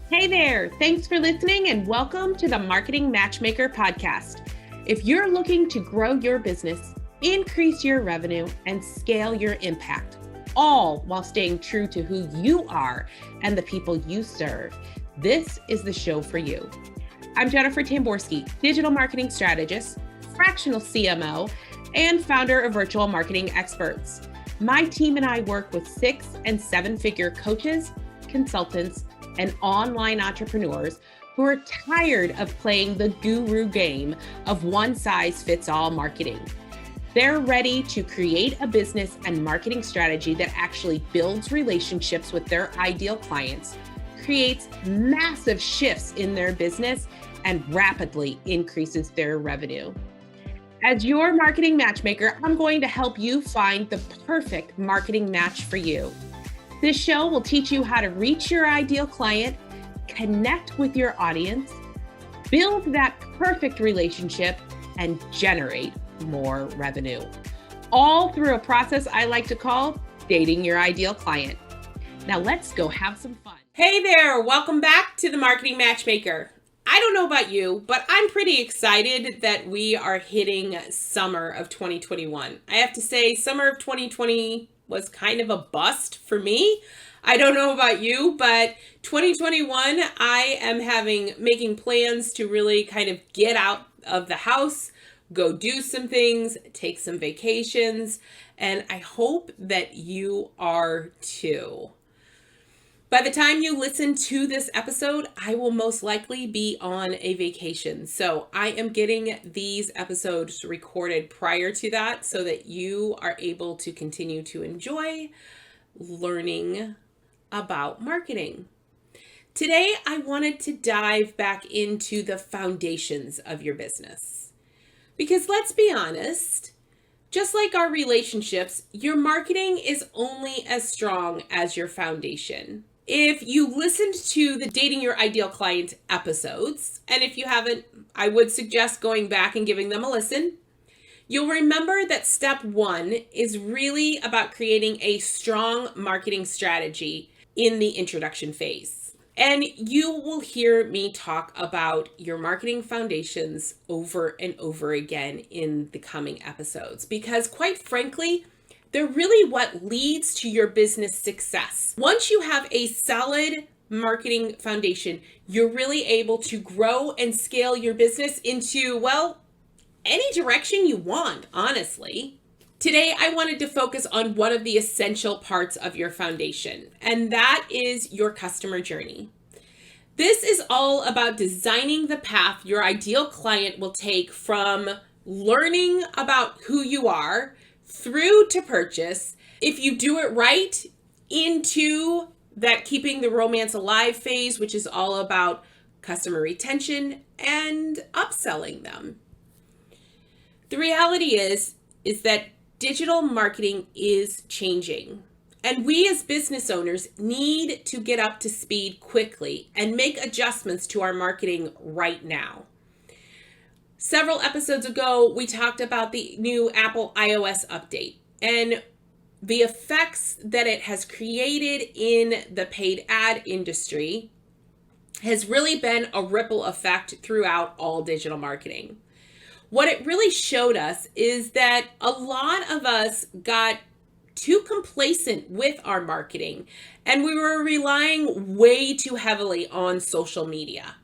Hey there, thanks for listening and welcome to the Marketing Matchmaker podcast. If you're looking to grow your business, increase your revenue, and scale your impact, all while staying true to who you are and the people you serve, this is the show for you. I'm Jennifer Tamborksi, digital marketing strategist, fractional CMO, and founder of Virtual Marketing Experts. My team and I work with 6- and 7-figure coaches, consultants, and online entrepreneurs who are tired of playing the guru game of one-size-fits-all marketing. They're ready to create a business and marketing strategy that actually builds relationships with their ideal clients, creates massive shifts in their business, and rapidly increases their revenue. As your marketing matchmaker, I'm going to help you find the perfect marketing match for you. This show will teach you how to reach your ideal client, connect with your audience, build that perfect relationship, and generate more revenue. All through a process I like to call dating your ideal client. Now let's go have some fun. Hey there, welcome back to the Marketing Matchmaker. I don't know about you, but I'm pretty excited that we are hitting summer of 2021. I have to say, summer of 2020 was kind of a bust for me. I don't know about you, but 2021, I am making plans to really kind of get out of the house, go do some things, take some vacations, and I hope that you are too. By the time you listen to this episode, I will most likely be on a vacation. So I am getting these episodes recorded prior to that so that you are able to continue to enjoy learning about marketing. Today, I wanted to dive back into the foundations of your business. Because let's be honest, just like our relationships, your marketing is only as strong as your foundation. If you listened to the Dating Your Ideal Client episodes, and if you haven't, I would suggest going back and giving them a listen. You'll remember that step 1 is really about creating a strong marketing strategy in the introduction phase. And you will hear me talk about your marketing foundations over and over again in the coming episodes, because quite frankly, they're really what leads to your business success. Once you have a solid marketing foundation, you're really able to grow and scale your business into, well, any direction you want, honestly. Today, I wanted to focus on one of the essential parts of your foundation, and that is your customer journey. This is all about designing the path your ideal client will take from learning about who you are through to purchase, if you do it right, into that keeping the romance alive phase, which is all about customer retention and upselling them. The reality is that digital marketing is changing, and we as business owners need to get up to speed quickly and make adjustments to our marketing right now. Several episodes ago, we talked about the new Apple iOS update and the effects that it has created in the paid ad industry has really been a ripple effect throughout all digital marketing. What it really showed us is that a lot of us got too complacent with our marketing and we were relying way too heavily on social media.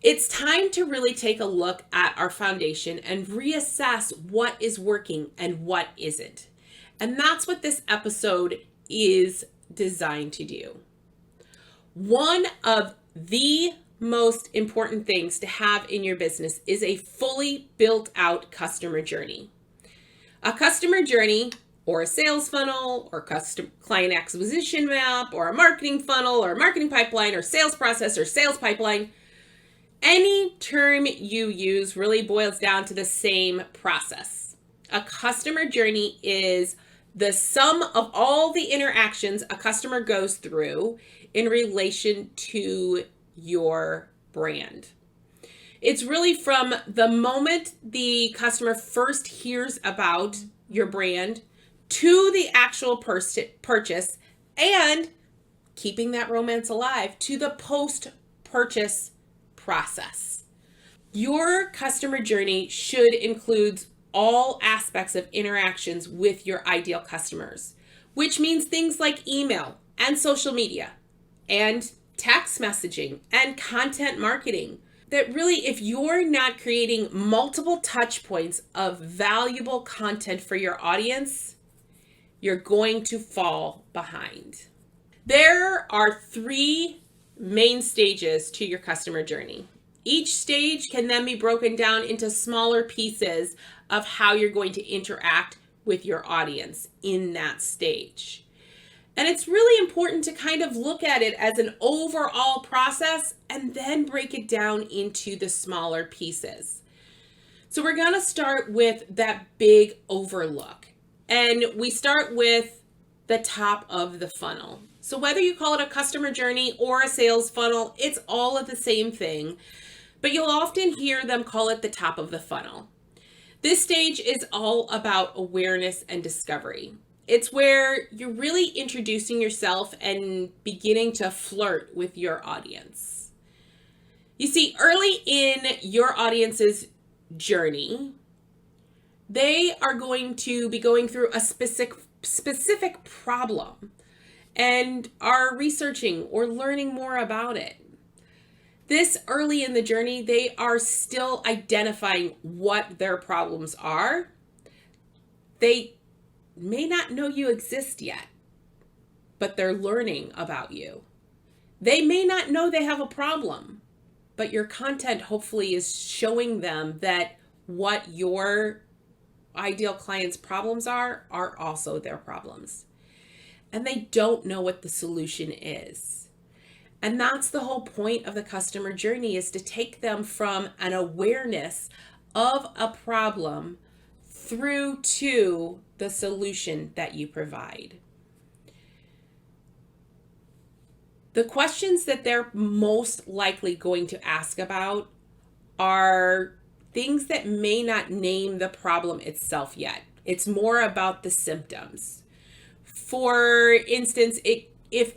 It's time to really take a look at our foundation and reassess what is working and what isn't. And that's what this episode is designed to do. One of the most important things to have in your business is a fully built out customer journey. A customer journey, or a sales funnel, or custom client acquisition map, or a marketing funnel, or a marketing pipeline, or sales process, or sales pipeline. Any term you use really boils down to the same process. A customer journey is the sum of all the interactions a customer goes through in relation to your brand. It's really from the moment the customer first hears about your brand to the actual purchase and keeping that romance alive, to the post-purchase process. Your customer journey should include all aspects of interactions with your ideal customers, which means things like email and social media and text messaging and content marketing. That really, if you're not creating multiple touch points of valuable content for your audience, you're going to fall behind. There are 3 main stages to your customer journey. Each stage can then be broken down into smaller pieces of how you're going to interact with your audience in that stage. And it's really important to kind of look at it as an overall process and then break it down into the smaller pieces. So we're going to start with that big overlook. And we start with the top of the funnel. So whether you call it a customer journey or a sales funnel, it's all of the same thing. But you'll often hear them call it the top of the funnel. This stage is all about awareness and discovery. It's where you're really introducing yourself and beginning to flirt with your audience. You see, early in your audience's journey, they are going to be going through a specific problem and are researching or learning more about it. This early in the journey, they are still identifying what their problems are. They may not know you exist yet, but they're learning about you. They may not know they have a problem, but your content hopefully is showing them that what your ideal client's problems are also their problems. And they don't know what the solution is. And that's the whole point of the customer journey, is to take them from an awareness of a problem through to the solution that you provide. The questions that they're most likely going to ask about are things that may not name the problem itself yet. It's more about the symptoms. For instance, if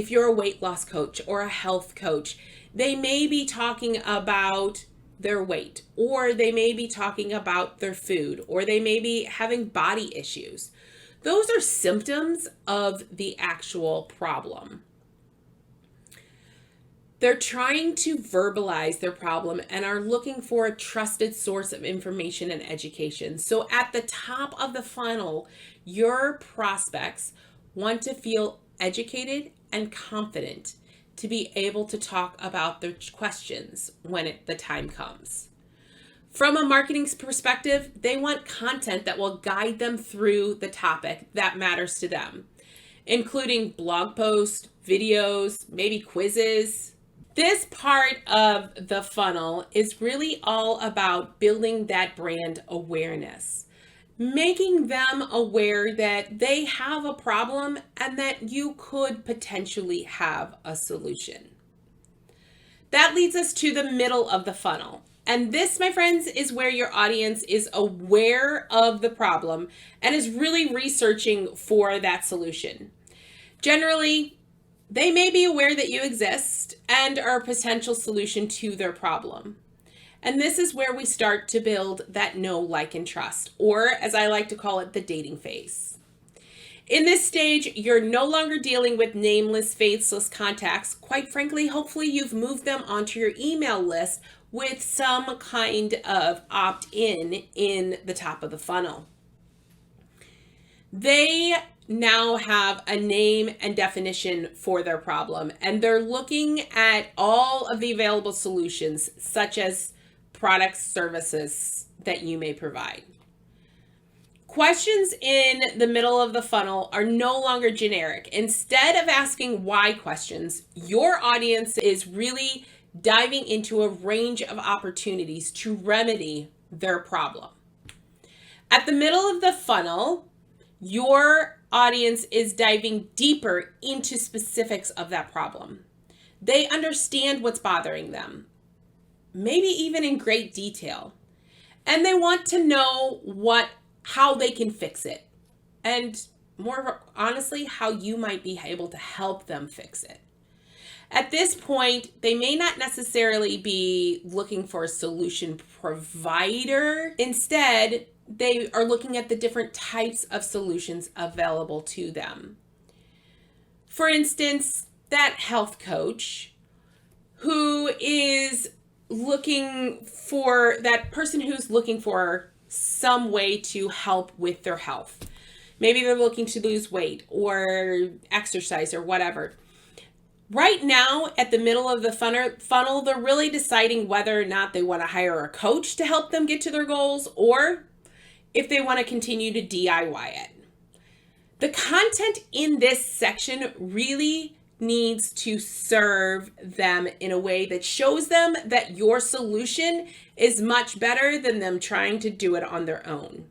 you're a weight loss coach or a health coach, they may be talking about their weight, or they may be talking about their food, or they may be having body issues. Those are symptoms of the actual problem. They're trying to verbalize their problem and are looking for a trusted source of information and education. So at the top of the funnel, your prospects want to feel educated and confident to be able to talk about their questions when the time comes. From a marketing perspective, they want content that will guide them through the topic that matters to them, including blog posts, videos, maybe quizzes. This part of the funnel is really all about building that brand awareness, making them aware that they have a problem and that you could potentially have a solution. That leads us to the middle of the funnel. And this, my friends, is where your audience is aware of the problem and is really researching for that solution. Generally, they may be aware that you exist and are a potential solution to their problem. And this is where we start to build that know, like, and trust, or as I like to call it, the dating phase. In this stage, you're no longer dealing with nameless, faceless contacts. Quite frankly, hopefully you've moved them onto your email list with some kind of opt-in in the top of the funnel. They now have a name and definition for their problem, and they're looking at all of the available solutions, such as products, services that you may provide. Questions in the middle of the funnel are no longer generic. Instead of asking why questions, your audience is really diving into a range of opportunities to remedy their problem. At the middle of the funnel, your audience is diving deeper into specifics of that problem. They understand what's bothering them, maybe even in great detail, and they want to know how they can fix it. And honestly how you might be able to help them fix it. At this point, they may not necessarily be looking for a solution provider. Instead, they are looking at the different types of solutions available to them. For instance, that health coach who is looking for that person who's looking for some way to help with their health. Maybe they're looking to lose weight or exercise or whatever. Right now, at the middle of the funnel, they're really deciding whether or not they want to hire a coach to help them get to their goals or if they want to continue to DIY it. The content in this section really needs to serve them in a way that shows them that your solution is much better than them trying to do it on their own.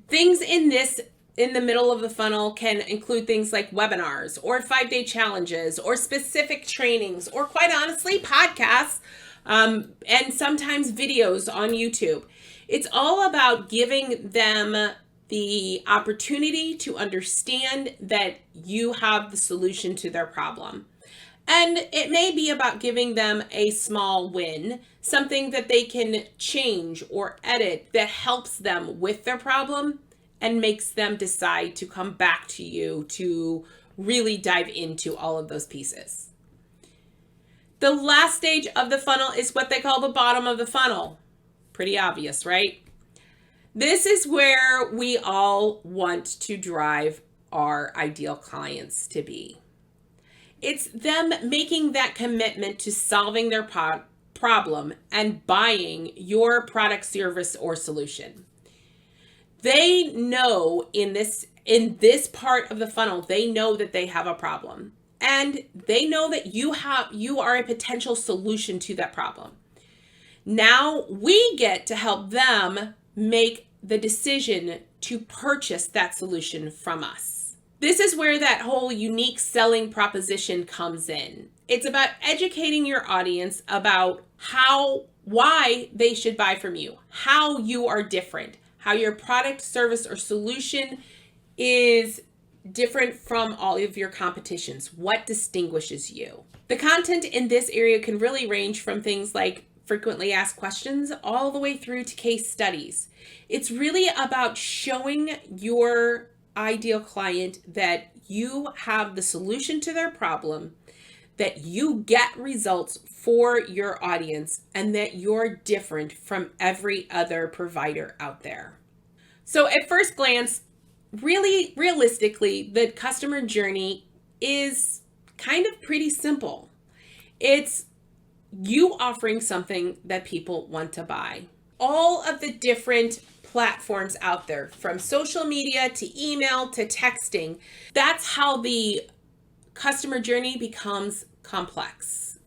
Things in the middle of the funnel can include things like webinars or 5-day challenges or specific trainings or, quite honestly, podcasts and sometimes videos on YouTube. It's all about giving them the opportunity to understand that you have the solution to their problem. And it may be about giving them a small win, something that they can change or edit that helps them with their problem and makes them decide to come back to you to really dive into all of those pieces. The last stage of the funnel is what they call the bottom of the funnel. Pretty obvious, right? This is where we all want to drive our ideal clients to be. It's them making that commitment to solving their problem and buying your product, service, or solution. They know in this part of the funnel, they know that they have a problem and they know that you are a potential solution to that problem. Now we get to help them make the decision to purchase that solution from us. This is where that whole unique selling proposition comes in. It's about educating your audience about why they should buy from you, how you are different, how your product, service, or solution is different from all of your competitions, what distinguishes you. The content in this area can really range from things like frequently asked questions all the way through to case studies. It's really about showing your ideal client that you have the solution to their problem, that you get results for your audience, and that you're different from every other provider out there. So at first glance, really realistically, the customer journey is kind of pretty simple. It's you offering something that people want to buy. All of the different platforms out there, from social media to email to texting, that's how the customer journey becomes complex.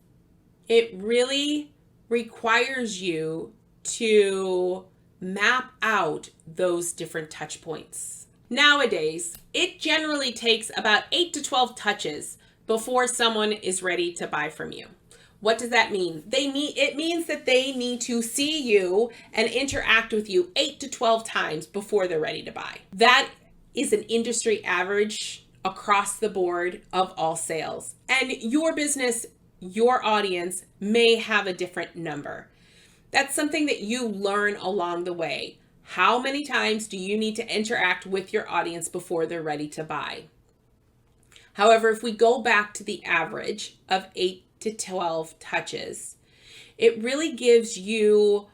It really requires you to map out those different touch points. Nowadays, it generally takes about 8 to 12 touches before someone is ready to buy from you. What does that mean? It means that they need to see you and interact with you 8 to 12 times before they're ready to buy. That is an industry average across the board of all sales. And your business, your audience may have a different number. That's something that you learn along the way. How many times do you need to interact with your audience before they're ready to buy? However, if we go back to the average of 8 to 12 touches, it really gives you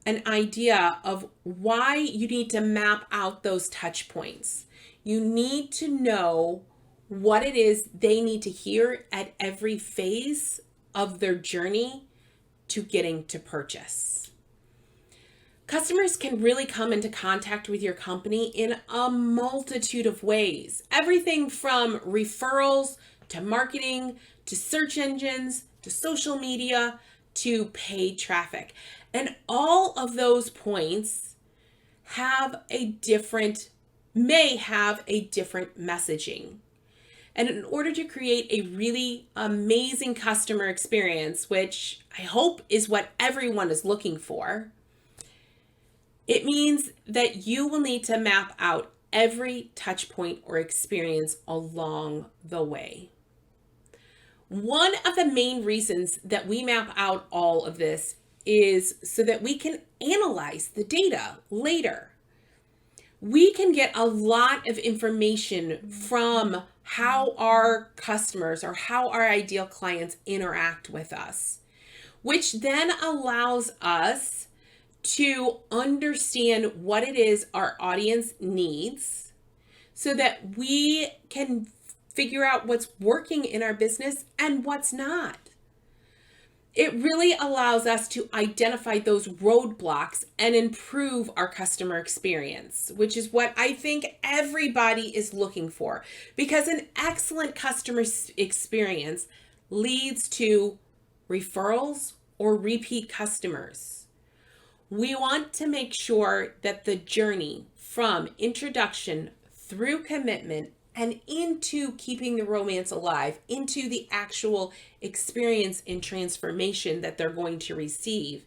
an idea of why you need to map out those touch points. You need to know what it is they need to hear at every phase of their journey to getting to purchase. Customers can really come into contact with your company in a multitude of ways. Everything from referrals to marketing to search engines to social media to paid traffic. And all of those points may have a different messaging. And in order to create a really amazing customer experience, which I hope is what everyone is looking for, it means that you will need to map out every touch point or experience along the way. One of the main reasons that we map out all of this is so that we can analyze the data later. We can get a lot of information from how our customers or how our ideal clients interact with us, which then allows us to understand what it is our audience needs so that we can figure out what's working in our business and what's not. It really allows us to identify those roadblocks and improve our customer experience, which is what I think everybody is looking for, because an excellent customer experience leads to referrals or repeat customers. We want to make sure that the journey from introduction through commitment and into keeping the romance alive, into the actual experience and transformation that they're going to receive,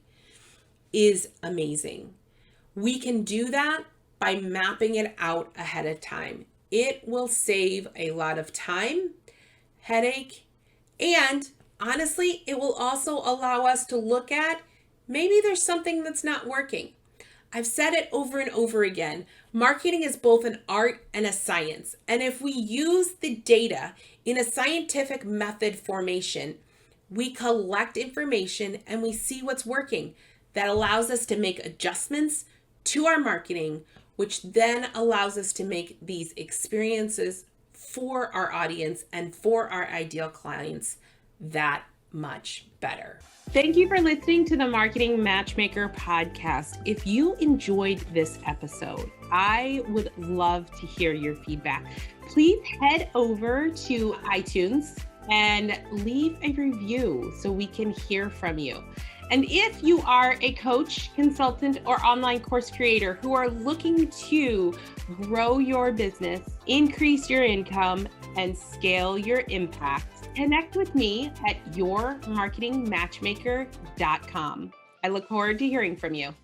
is amazing. We can do that by mapping it out ahead of time. It will save a lot of time, headache, and honestly, it will also allow us to look at maybe there's something that's not working. I've said it over and over again. Marketing is both an art and a science. And if we use the data in a scientific method formation, we collect information and we see what's working. That allows us to make adjustments to our marketing, which then allows us to make these experiences for our audience and for our ideal clients that much better. Thank you for listening to the Marketing Matchmaker podcast. If you enjoyed this episode, I would love to hear your feedback. Please head over to iTunes and leave a review so we can hear from you. And if you are a coach, consultant, or online course creator who are looking to grow your business, increase your income, and scale your impact, connect with me at yourmarketingmatchmaker.com. I look forward to hearing from you.